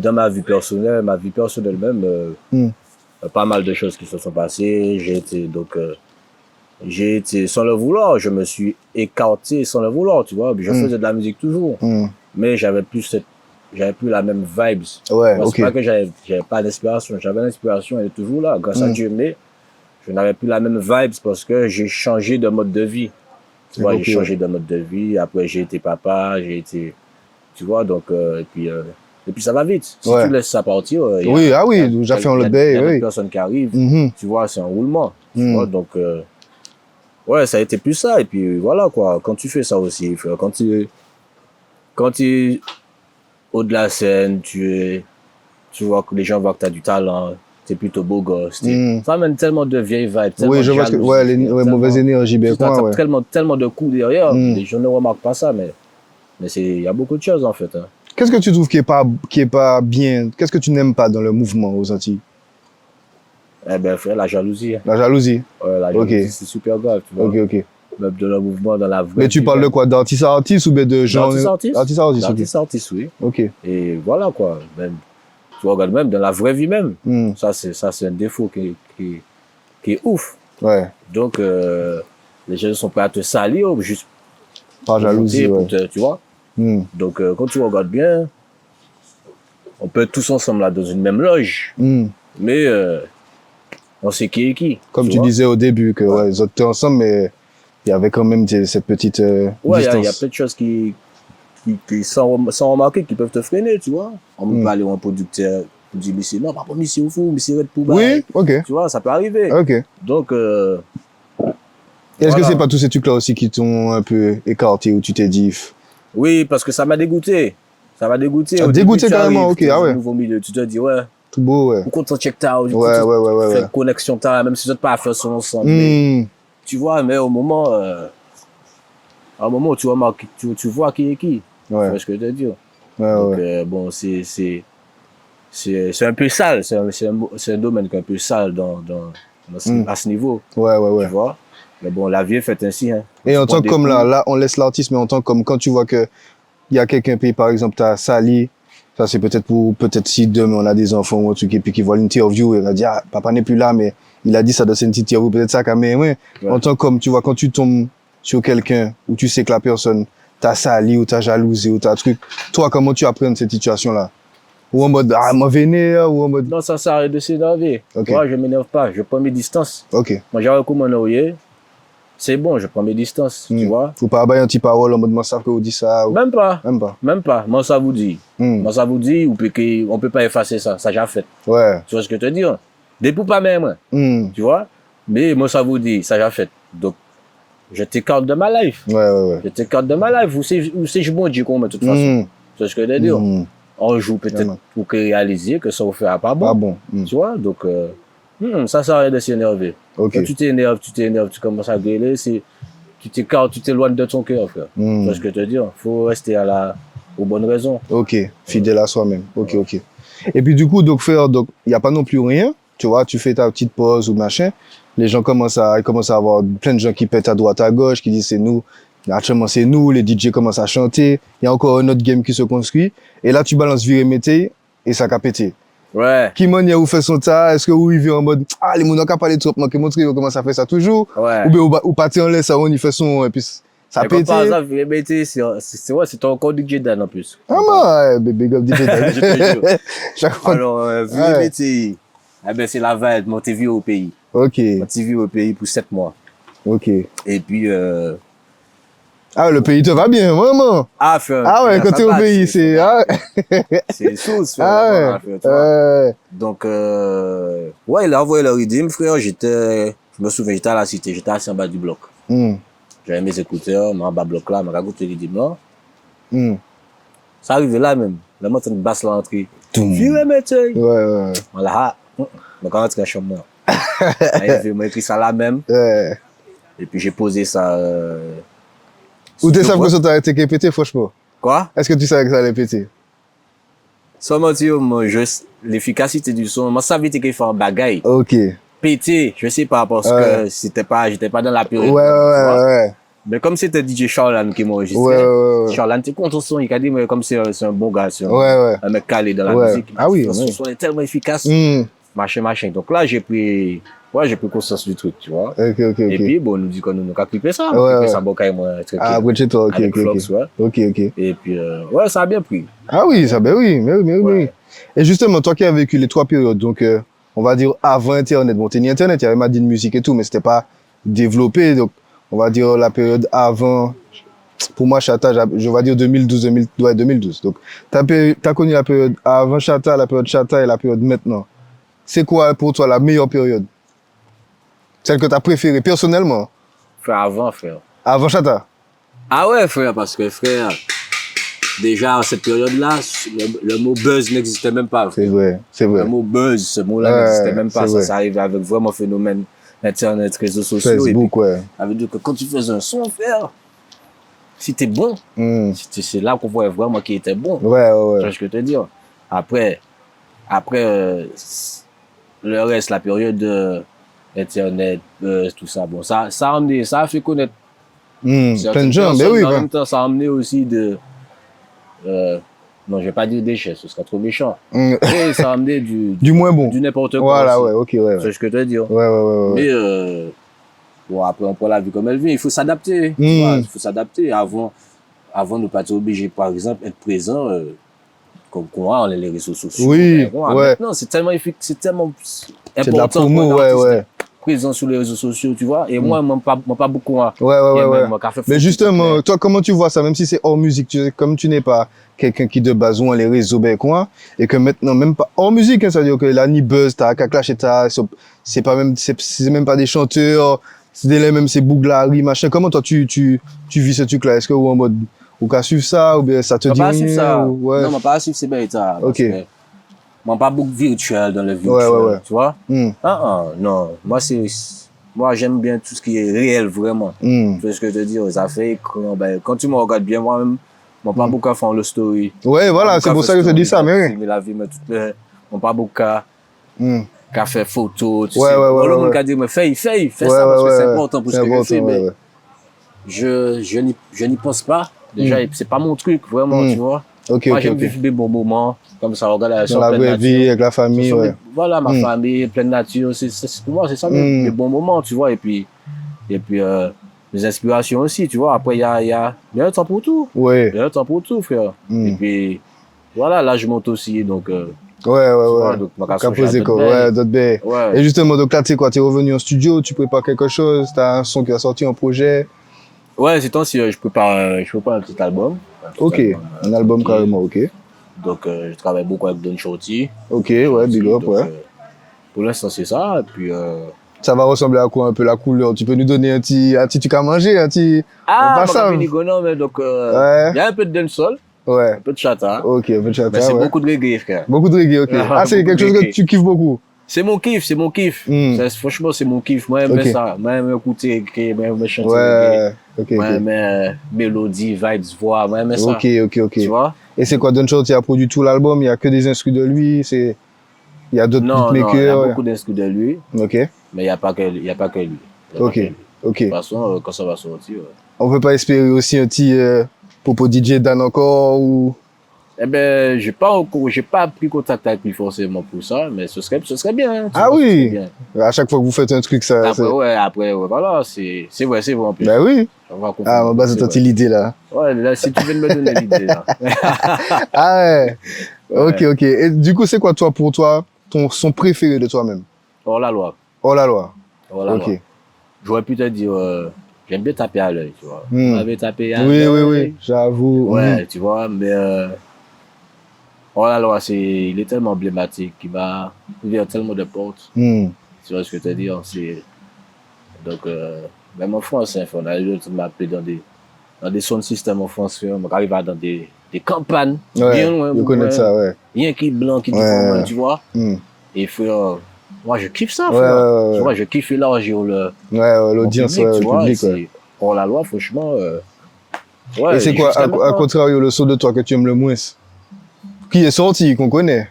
dans ma vie personnelle même, pas mal de choses qui se sont passées. J'ai été sans le vouloir, je me suis écarté sans le vouloir, tu vois. Je faisais de la musique toujours, mais j'avais plus la même vibes. Ouais, C'est ok. pas que j'avais pas d'inspiration, j'avais l'inspiration, elle est toujours là, grâce à Dieu, mais je n'avais plus la même vibes parce que j'ai changé de mode de vie. Tu vois, Ok, j'ai changé de mode de vie, après j'ai été papa, tu vois, donc, et puis ça va vite. Si Ouais. tu laisses ça partir, Oui, ah oui, j'ai fait un il y lot a de bail, d'autres oui. personnes qui arrivent, Mhm. tu vois, c'est un roulement, tu vois, donc, ouais, ça a été plus ça, et puis voilà, quoi, quand tu fais ça aussi, frère, quand tu es au de la scène, tu vois que les gens voient que tu as du talent, t'es plutôt beau gosse. Ça amène tellement de vieilles vibes. Oui, je vois ce que. Ouais, les mauvaises énergies, bien quoi. Ouais. Tellement de coups derrière. Les gens ne remarquent pas ça, mais il y a beaucoup de choses en fait. Hein. Qu'est-ce que tu trouves qui est pas bien? Qu'est-ce que tu n'aimes pas dans le mouvement aux Antilles? Eh ben, frère, la jalousie. La jalousie? Ouais, la jalousie, c'est super grave, tu vois. Ok. Même dans le mouvement, dans la vraie. Mais tu parles de quoi? D'artistes à artistes ou bien de gens? D'artistes à artistes, oui. Ok. Et voilà, quoi. Même, tu regardes même dans la vraie vie même. Ça, c'est un défaut qui est ouf. Ouais. Donc, les gens sont prêts à te salir juste par jalousie, ouais. Tu vois. Donc, quand tu regardes bien, on peut être tous ensemble là dans une même loge. Mais on sait qui est qui. Comme tu disais au début, que ouais, ils étaient ensemble, mais il y avait quand même cette petite ouais, distance. Il y a plein de choses qui sans remarquer, qui peuvent te freiner, tu vois. On peut pas aller à un producteur pour dire, mais c'est non, pas pour monsieur ou fou, mais c'est pour oui, ok. Tu vois, ça peut arriver. Ok. Donc, est-ce que c'est pas tous ces trucs-là aussi qui t'ont un peu écarté, où tu t'es dit... Oui, parce que ça m'a dégoûté. Ça m'a dégoûté. Ça m'a dégoûté carrément, ok, ah ouais. Nouveau milieu, tu te dis, ouais. Tout beau, ouais. Ou quand on check out, ouais. Fait connexion, même si tu n'as pas à faire son ensemble. Mais, tu vois, mais au moment où tu remarques, tu vois qui est qui. Ouais. Tu vois ce que je veux dire. Donc, bon, c'est un peu sale. C'est un domaine qui est un peu sale à ce niveau. Ouais. Tu vois. Mais bon, la vie est faite ainsi. Hein. Et en tant que comme là, on laisse l'artiste, mais en tant que comme quand tu vois que il y a quelqu'un qui, par exemple, t'as sali, ça c'est peut-être si demain on a des enfants ou un truc, et puis qui voient l'interview, et va dire, ah, papa n'est plus là, mais il a dit ça dans une petite interview, peut-être ça, mais ouais. En tant que comme, tu vois, quand tu tombes sur quelqu'un, où tu sais que la personne t'a sali, ou t'a jalousé, ou t'a truc, toi, comment tu appréhendes cette situation-là? Ou en mode, ah, moi vénère, ou en mode... Non, ça s'arrête de s'énerver. Okay. Moi, je m'énerve pas, je prends mes distances. Ok. Moi, j'arrête comme un oreiller. C'est bon, je prends mes distances, tu vois. Faut pas avoir un petit parole en mode, moi, ça que vous dites ça. Ou... Même pas. Moi, ça vous dit. Moi, ça vous dit, on peut pas effacer ça. Ça, j'ai fait. Ouais. Tu vois ce que je te dis? Depuis pas même, tu vois. Mais moi, ça vous dit, ça, j'ai fait. Donc, je t'écarte de ma life. Ouais. Je t'écarte de ma life. Où c'est je bon Dieu qu'on met de toute façon. Tu vois ce que je veux dire? On joue peut-être pour réaliser que ça vous fait pas bon. Pas bon. Tu vois? Donc, ça sert à rien de s'énerver. Okay. Quand tu t'énerves, tu commences à gueuler, tu t'écartes, tu t'éloignes de ton cœur, frère. Tu vois ce que je te dis? Faut rester aux bonnes raisons. Ok, fidèle à soi-même. Ok. Et puis du coup, donc il n'y a pas non plus rien. Tu vois, tu fais ta petite pause ou machin. Les gens commencent à avoir plein de gens qui pètent à droite, à gauche, qui disent c'est nous. Actuellement, c'est nous. Les DJ commencent à chanter. Il y a encore un autre game qui se construit. Et là, tu balances Viré Mété et ça a pété. Ouais. Qui mania ou fait son tas, est-ce que vous vivez en mode, ah, les mounons qui parlent trop, moi, qui montre comment ça fait ça toujours. Ouais. Ou partir en laisse, ça, on y fait son, et puis, ça pété. Par exemple, Viré Mété, c'est ton encore DJ Dan en plus. Ah, moi, big up DJ Dan. Je te jure. Chaque fois. Alors, Viré Mété, c'est la vibe, motivé au pays. Ok. Motivé au pays pour 7 mois. Ok. Et puis, ah, le pays te va bien, vraiment. Ah, frère. Ah ouais, quand t'es au pays, c'est, c'est sauce, frère. Ah ouais. Donc, ouais, il a envoyé le redeem, frère. Je me souviens, j'étais à la cité, j'étais assis en bas du bloc. J'avais mes écouteurs, en bas du bloc là, je raconte le redeem là. Ça arrivait là même. Le matin, une basse l'entrée. Viré Mété. Ouais. On l'a, donc on rentre dans la chambre. Il m'a écrit ça là même. Ouais. Et puis j'ai posé ça. Ou tu savais que ça t'arrêté qui pété, franchement? Quoi? Est-ce que tu savais que ça allait péter? Sans mentir, l'efficacité du son, moi, ça savais qu'il fait un bagaille. Ok. Pété, je sais pas, parce que j'étais pas dans la période. Ouais. Mais comme c'était DJ Charlan qui m'a enregistré. Ouais. Charlan, t'es contre son son, il a dit, mais comme c'est un bon gars, c'est un mec calé dans la musique. Ah oui. Son son est tellement efficace. Machin. Donc là, j'ai pris conscience du truc, tu vois. Ok. Et puis, bon, on nous dit qu'on nous a clippé ça. Ouais. Ça, bon, quand même, ah, après chez toi, ok. Ok. Et puis, ouais, ça a bien pris. Ah oui, ça, ben oui, mais oui. Et justement, toi qui as vécu les 3 périodes, donc, on va dire avant Internet. Bon, t'es ni Internet, il y avait Madine Musique et tout, mais c'était pas développé. Donc, on va dire la période avant, pour moi, Chata, je vais dire 2012. Donc, t'as connu la période avant Chata, la période Chata et la période maintenant. C'est quoi pour toi la meilleure période? Celle que t'as préférée personnellement? Frère, avant, frère. Avant Chata? Ah ouais, frère, parce que frère, déjà à cette période-là, le mot buzz n'existait même pas. C'est vrai, c'est vrai. Le mot buzz, ce mot-là Ouais, n'existait même pas. c'est vrai. Ça arrivait avec vraiment phénomène Internet, réseaux sociaux. Et puis, Facebook, ouais. ça veut dire que quand tu faisais un son, frère, si t'es bon, Hmm. c'est là qu'on voyait vraiment qu'il était bon. Ouais, ouais, Tu vois ouais. ce que je veux te dire? Après, le reste, la période Internet, buzz, tout ça, bon, ça a amené, ça a fait connaître Hmm. certaines Plein de gens, personnes, ben oui. mais en ben. même temps, ça a amené aussi non, je vais pas dire déchets, ce serait trop méchant. Hmm. Et ça a amené Du moins bon. du n'importe quoi. Voilà, aussi. ouais, ok, ouais. Tu vois ce que je veux te dire? Ouais, ouais, ouais, ouais. Mais bon, après, on prend la vie comme elle vient. Il faut s'adapter. Tu Mm. vois, il faut s'adapter. Avant de ne pas être obligé, par exemple, être présent, comme on a les réseaux sociaux. Oui, On a ouais. maintenant, c'est tellement C'est de la important promo, pour un ouais, artiste ouais. d'être présent sur les réseaux sociaux, tu vois. Et moi, pas beaucoup. Hein. Ouais, ouais, ouais, Et ouais. même, moi, qu'a fait Mais foutre, justement, mais- toi, comment tu vois ça, même si c'est hors musique, comme tu n'es pas quelqu'un qui de base ont les réseaux ben quoi, et que maintenant, même pas hors musique, hein, ça veut dire que là, ni buzz, t'as Clash et c'est pas même, c'est même pas des chanteurs, c'est des même, c'est Bouglari, machin. Comment toi, tu vis ce truc-là? Est-ce que, ou en mode, ou qu'à suivre ça, ou bien ça te Moi, dit pas suivre rien, ça. ou- ouais. Non, moi, pas suivre, c'est bien ça. parce Ok. que moi, pas beaucoup virtuel dans le virtuel, Ouais, ouais, ouais. tu vois. Hmm, Non. Moi, j'aime bien tout ce qui est réel, vraiment. hmm. Tu vois ce que je veux dire? Ça fait quand tu me regardes bien, moi-même, moi, pas beaucoup à faire le story. Ouais, voilà, c'est pour ça que je te dis ça, mais oui. Filmer la vie, mais moi, pas beaucoup à Hmm. faire photo, tu Ouais, sais. ouais, ouais, Le ouais, monde ouais. qui a dit, mais fais Ouais, ça parce ouais, que ouais, c'est ouais. important pour C'est ce que je important, fais, mais ouais, ouais. je n'y pense pas. Déjà, c'est pas mon truc, vraiment, Mm. tu vois. Ok, Moi, ok, j'aime ok. vivre des bons moments, comme ça, regarde la Dans la vraie vie, avec la famille, ouais. Voilà, ma Mm. famille, pleine nature, pour moi, c'est ça, Mm. mes bons moments, tu vois. Et puis mes inspirations aussi, tu vois. Après, il y a un temps pour tout. Ouais. Il y a un temps pour tout, frère. Mm. Et puis, voilà, là, je monte aussi, donc, Ouais, tu ouais, vois, ouais. donc, ma Qu'à casson, j'ai poser un quoi, d'autres ouais, belles. d'autres baies. Ouais. Et justement, donc là, tu sais quoi, t'es revenu en studio, tu prépares quelque chose, t'as un son qui va sortir, un projet. Ouais, ces temps-ci, je prépare un petit album. Ok, un album qui- carrément, ok. Donc, je travaille beaucoup avec Don Shorty. Ok, ouais, big up, Donc, ouais. pour l'instant, c'est ça. Et puis, Ça va ressembler à quoi un peu la couleur? Tu peux nous donner un petit truc à manger, un petit. on passe ça. mais donc, Ouais. il y a un peu de dancehall, Ouais. un peu de chata, Ok, un peu de mais chata, c'est ouais. beaucoup de reggae, frère. Beaucoup de reggae, ok. Ah, Ah, c'est beaucoup quelque de chose que reggae. tu kiffes beaucoup. C'est mon kiff. Mm. Franchement, c'est mon kiff. Moi, j'aime Ok. ça. Moi, j'aime écouter reggae, moi, j'aime chanter reggae. Ouais, ok, Moi, ok. j'aime mélodie, vibes, voix, moi, j'aime ça. Ok, ok, ok. Tu vois? Et c'est quoi, Don Shorty a produit tout l'album, il y a que des instrus de lui, il y a d'autres Non, il y a beatmakers. beaucoup d'instrus de lui, Ok, mais il n'y a pas que lui. Il y a pas que lui. ok, ok. De toute façon, quand ça va sortir. On peut pas espérer aussi un petit Popo DJ Dan encore ou. Eh ben, j'ai pas pris contact avec lui forcément pour ça, mais ce serait bien. Hein, tu Ah vois, ce oui. serait bien. À chaque fois que vous faites un truc, ça. Après, ouais, voilà, c'est vrai en plus. Ben oui. On va Ah, comprendre, ma base, c'est t'as vrai. l'idée là. Ouais, là, si tu veux me donner l'idée, là. Ah ouais. Ouais. Ok, ok. Et du coup, c'est quoi toi pour toi, ton son préféré de toi-même? Hors la loi. Oh la loi. Hors la loi. Ok. J'aurais pu te dire, j'aime bien taper à l'œil, tu vois. Hmm. On avait tapé à Oui, l'œil. oui, oui. J'avoue. Ouais, tu vois, mais hors la loi, il est tellement emblématique, il m'a ouvert tellement de portes. Hmm. Tu vois ce que je veux te dire? Donc, même en France, hein, on a eu m'appeler dans des sound systems en France, on arrive dans des campagnes, Ouais, bien loin. je connais ça, ouais. Rien qui est blanc, qui dit Ouais, comment, ouais. tu vois? Hmm. Et frère, moi, je kiffe ça, Ouais, frère. ouais, ouais. Tu vois, je kiffe élargir Ouais, ouais, l'audience, public, ouais, tu le vois, public, et ouais. c'est hors la loi, franchement. Ouais, Et c'est quoi, jusqu'à à maintenant. contrario, le son de toi que tu aimes le moins? Qui est sorti, qu'on connaît?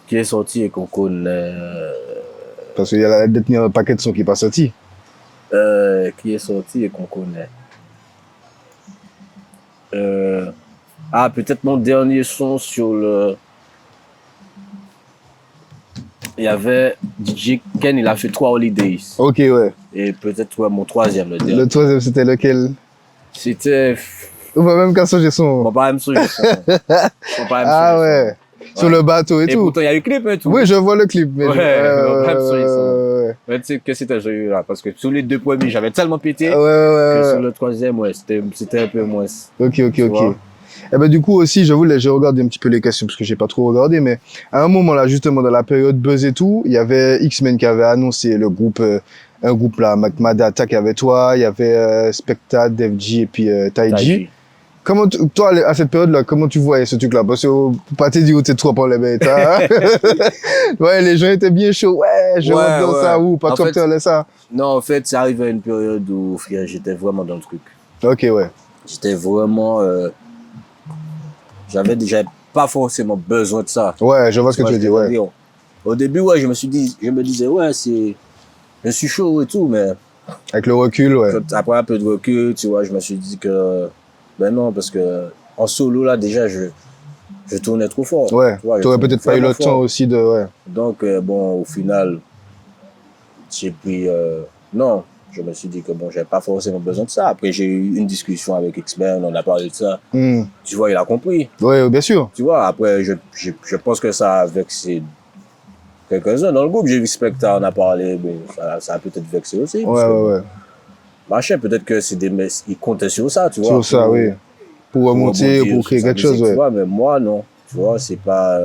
Qui est sorti et qu'on connaît. Parce qu'il y a la dernier un paquet de sons qui n'est pas sorti. Qui est sorti et qu'on connaît. Peut-être mon dernier son sur le. Il y avait DJ Ken, il a fait 3 Holidays. Ok, ouais. Et peut-être ouais, mon troisième, le dernier. Le troisième, c'était lequel? C'était. Ou pas même qu'à changer son. Bon, pas même son. Ah ouais. Sur le bateau et, Et tout. pourtant, il y a eu le clip et tout. Oui, je vois le clip. Mais Ouais, ouais, même sur les sons. ouais. Mais tu sais que c'était joli là, parce que sur les deux premiers, j'avais tellement pété Ouais, que ouais, sur ouais. le troisième, ouais, c'était un peu moins. Ok, ok, Tu ok. vois. Et ben du coup aussi, j'ai regardé un petit peu les questions parce que j'ai pas trop regardé, mais à un moment là, justement dans la période buzz et tout, il y avait X-Men qui avait annoncé le groupe, un groupe là, Mad Attack avec toi, il y avait Specta, Def G et puis Taiji. Toi, à cette période-là, comment tu voyais ce truc-là? Parce que, pour pas te dire où t'es trop pour les bêtes, hein? Ouais, les gens étaient bien chauds. Ouais, je rentre dans ça, ou pas En trop fait, que ça. Non, en fait, c'est arrivé à une période où, frère, j'étais vraiment dans le truc. Ok, ouais. J'étais vraiment... j'avais pas forcément besoin de ça. Ouais, je vois ce que tu veux dire, ouais. Au début, ouais, je me disais, ouais, je suis chaud et tout, mais Avec le recul, ouais. après un peu de recul, tu vois, je me suis dit que, ben non, parce que en solo, là, déjà, je tournais trop fort. Ouais, t'aurais peut-être pas eu le temps aussi de, ouais. Donc, bon, au final, j'ai pris, non, je me suis dit que bon, j'avais pas forcément besoin de ça. Après, j'ai eu une discussion avec X-Men, on a parlé de ça. Tu vois, il a compris. Ouais, bien sûr. Tu vois, après, je pense que ça a vexé quelques-uns dans le groupe. J'ai vu Spectre, on a parlé, bon, ça a peut-être vexé aussi. Ouais. Machin, peut-être que c'est ils comptaient sur ça, tu vois. Sur ça, oui. Pour remonter, pour créer quelque chose, ouais. Tu vois, mais moi, non. Tu vois, c'est pas...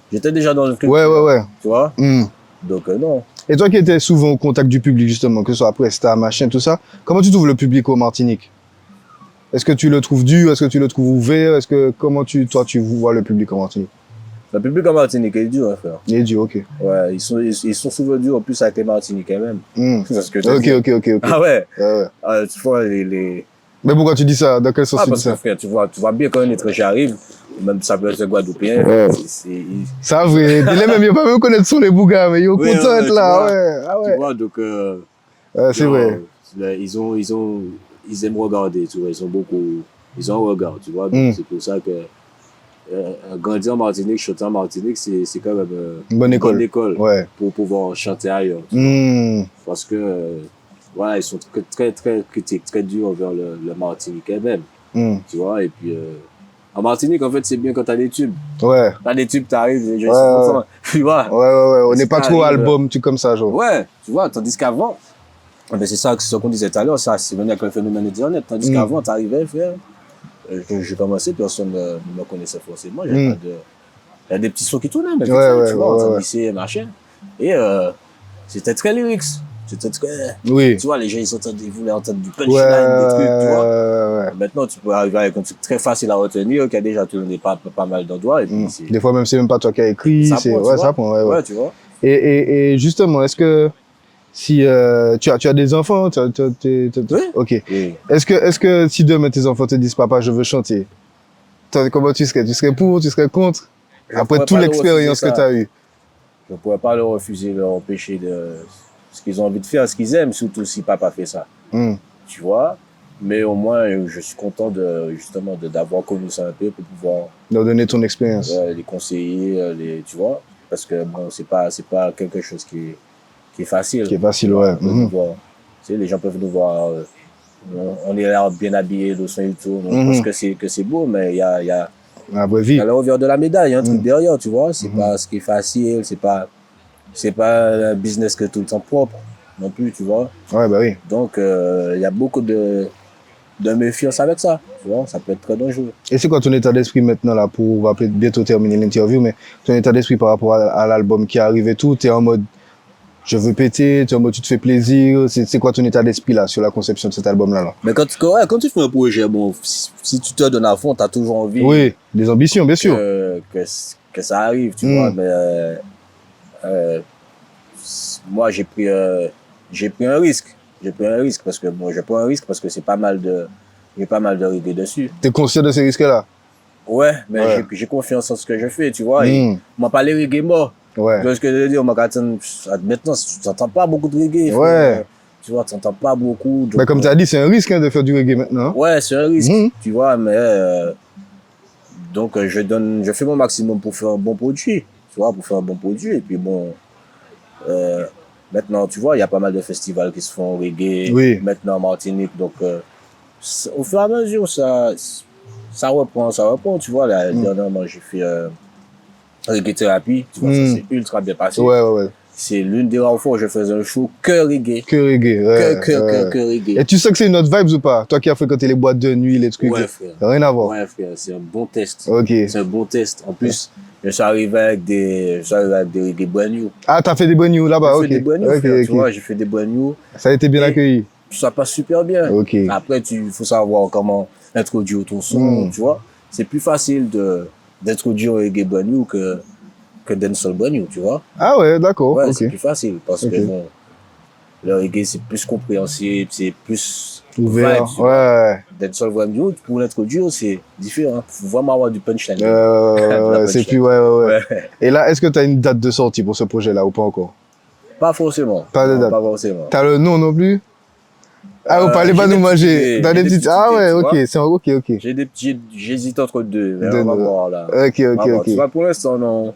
J'étais déjà dans le truc. Ouais. Tu vois Donc, non. Et toi qui étais souvent au contact du public, justement, que ce soit après Star, machin, tout ça, comment tu trouves le public au Martinique? Est-ce que tu le trouves dur? Est-ce que tu le trouves ouvert? Comment toi, tu vois le public en Martinique? Le public en Martinique est dur, hein, frère. Il est dur, ok. Ouais, ils sont souvent durs, en plus, avec les Martiniquais même. Parce que Ok. Ah ouais? Ouais. Tu vois, les... Mais pourquoi tu dis ça? Dans quel sens tu dis parce que, ça? frère, tu vois bien quand un étranger arrive, même ça peut être Guadeloupéen, Ouais. Ça vrai. Les mêmes, ils pas même connaître sur les bougas, mais ils sont contents là, ouais. Ah ouais. Tu vois, donc, c'est vrai. Ils aiment regarder, tu vois, ils ont un regard, tu vois, donc c'est pour ça que grandir en Martinique, chanter en Martinique, c'est quand même une bonne école, ouais. Pour pouvoir chanter ailleurs. Parce que, voilà, ils sont très critiques, très durs envers le Martiniquais même, tu vois, et puis... en Martinique, en fait, c'est bien quand t'as des tubes. Ouais. T'as des tubes, t'arrives, les gens sont contents. Tu vois. Ouais. On n'est pas trop album, tu comme ça, genre. Ouais, tu vois, tandis qu'avant, c'est ce qu'on disait tout à l'heure, ça, c'est venu avec le phénomène Internet. Tandis qu'avant, t'arrivais, frère, j'ai commencé, personne ne me connaissait forcément. Il y a des petits sons qui tournaient, mais tu vois, en lycée, machin. Et c'était très lyrics. C'était très... Oui. Tu vois, les gens, ils voulaient entendre du punchline, des trucs, tu vois. Ouais. Maintenant, tu peux arriver avec un truc très facile à retenir, qui a déjà tourné pas mal d'endroits. Des fois, même, c'est même pas toi qui as écrit. Ça prend, ouais, tu vois. Et justement, est-ce que si tu as des enfants, Oui. Ok. Oui. Est-ce que si demain tes enfants te disent papa, je veux chanter, comment tu serais? Tu serais pour, tu serais contre? Après toute l'expérience que tu as eue. Je ne pourrais pas leur refuser, leur empêcher de ce qu'ils ont envie de faire, ce qu'ils aiment, surtout si papa fait ça. Tu vois? Mais au moins, je suis content justement d'avoir connu ça un peu pour pouvoir leur donner ton expérience. Les conseiller, tu vois? Parce que bon, c'est pas quelque chose qui est facile. Qui est facile, ouais. Tu sais, les gens peuvent nous voir, on est là bien habillés, le son et tout, on pense que c'est beau, mais il y a la vraie vie. Il y a le revers de la médaille, il y a un truc derrière, tu vois. C'est pas ce qui est facile, c'est pas un business que tout le temps propre non plus, tu vois. Ouais, bah oui. Donc, il y a beaucoup de méfiance avec ça, tu vois. Ça peut être très dangereux. Et c'est quoi ton état d'esprit maintenant, là, on va bientôt terminer l'interview, mais ton état d'esprit par rapport à l'album qui arrive et tout, t'es en mode, je veux péter, t'es en mode, tu te fais plaisir, c'est quoi ton état d'esprit, là, sur la conception de cet album-là? Mais quand tu fais un projet, bon, si tu te donnes à fond, t'as toujours envie. Oui, des ambitions, bien sûr. Que ça arrive, tu vois, mais moi, j'ai pris un risque. J'ai pris un risque parce que, bon, j'ai pas un risque parce que j'ai pas mal de reggae dessus. T'es conscient de ces risques-là? Ouais, mais j'ai confiance en ce que je fais, tu vois. Moi, pas les reggae morts. Ouais. Tu vois ce que je veux dire? Maintenant, tu n'entends pas beaucoup de reggae. Ouais. Tu vois, tu n'entends pas beaucoup. Mais comme tu as dit, c'est un risque de faire du reggae maintenant. Ouais, c'est un risque. Tu vois, mais donc je fais mon maximum pour faire un bon produit. Tu vois, pour faire un bon produit. Et puis bon, maintenant, tu vois, il y a pas mal de festivals qui se font au reggae. Oui. Maintenant en Martinique. Donc, au fur et à mesure, ça reprend. Tu vois, là, dernièrement, j'ai fait reggae thérapie. Tu vois, ça s'est ultra bien passé. Ouais. C'est l'une des rares fois où je faisais un show que reggae. Que reggae, ouais. Que reggae. Et tu sais que c'est une autre vibe ou pas? Toi qui as fréquenté les boîtes de nuit, les trucs. Ouais, frère. Rien à voir. Ouais, frère, c'est un bon test. Ok. C'est un bon test. En plus, je suis arrivé avec des reggae brand new. Ah, t'as fait des brand new là-bas, ok. J'ai fait des brand new, frère, tu vois, j'ai fait des brand new. Ça a été bien accueilli. ça passe super bien. Ok. Après, faut savoir comment introduire ton son, tu vois. C'est plus facile d'introduire un reggae brand new que dancehall brand new, tu vois. Ah ouais, d'accord. Ouais, Ok. c'est plus facile parce Ok. que bon, le reggae c'est plus compréhensible, c'est plus Ouvert. vibe, tu vois. Ouais. Dancehall brand new, pour l'introduire, c'est différent. Faut vraiment avoir du punchline. C'est plus, ouais. Ouais. Et là, est-ce que tu as une date de sortie pour ce projet-là ou pas encore? Pas forcément. Pas de Non, date. pas forcément. T'as le nom non plus? Ah, vous parlez J'ai pas des nous petites manger. idées, T'as j'ai des des petites. petites Ah idées, ouais, tu ok, vois. c'est ok. J'hésite entre deux, mais De on va nous. voir là. Ok. On va voir. Tu vois, pour l'instant, non.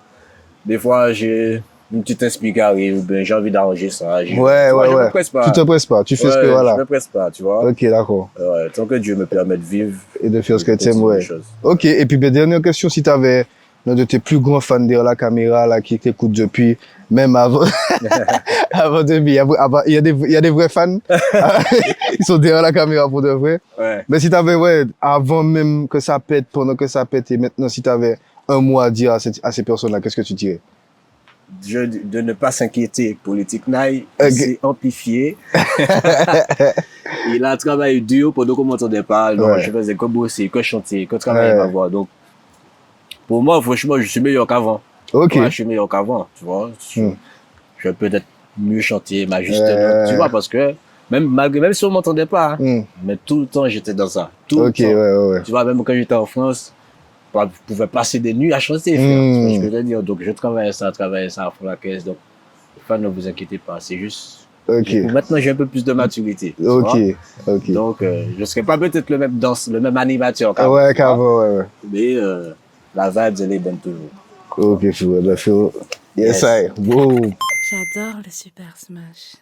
Des fois, j'ai une petite inspiration qui arrive, ben, j'ai envie d'arranger ça. Tu vois, je me presse pas. Tu te presses pas, tu fais ce que Ouais, voilà. je me presse pas, tu vois. Ok, d'accord. Ouais, tant que Dieu me permet de vivre, Et de faire ce que je tu aimes, continue les ouais. choses. Ok, et puis ben, dernière question, si tu avais l'un de tes plus grands fans derrière la caméra là, qui t'écoutent depuis, même avant, avant 2000, il y a des vrais fans, ils sont derrière la caméra pour de vrai. Ouais. Mais si tu avais, ouais, avant même que ça pète, pendant que ça pète, et maintenant, si tu avais un mot à dire à ces personnes-là, qu'est-ce que tu dirais? De ne pas s'inquiéter. Politique Naï, Ok. c'est amplifié. Il a travaillé dur pendant qu'on m'entendait pas. Donc, Ouais. je faisais que bosser, que chanter, que travailler Ouais. ma voix. Donc, pour moi, franchement, je suis meilleur qu'avant. Ok. Ouais, je suis meilleur qu'avant, tu vois. Je vais peut-être mieux chanter, ma juste Ouais. note, tu vois, parce que même si on m'entendait pas, Hmm. mais tout le temps, j'étais dans ça. Tout Ok, le temps. ouais. Tu vois, même quand j'étais en France, je pouvais passer des nuits à chanter, frère. Tu vois ce que je veux dire? Donc, je travaillais ça à fond la caisse. Donc, enfin, ne vous inquiétez pas, c'est juste. Ok. Maintenant, j'ai un peu plus de maturité. tu Ok, vois. ok. Donc, je ne serai pas peut-être le même animateur qu'avant. Ouais, tu vois. qu'avant, ouais. Mais la vibe, elle est bonne toujours. Ok, Phil, bah, Phil. Yes, Yes. I. Wow. J'adore le Super Smash.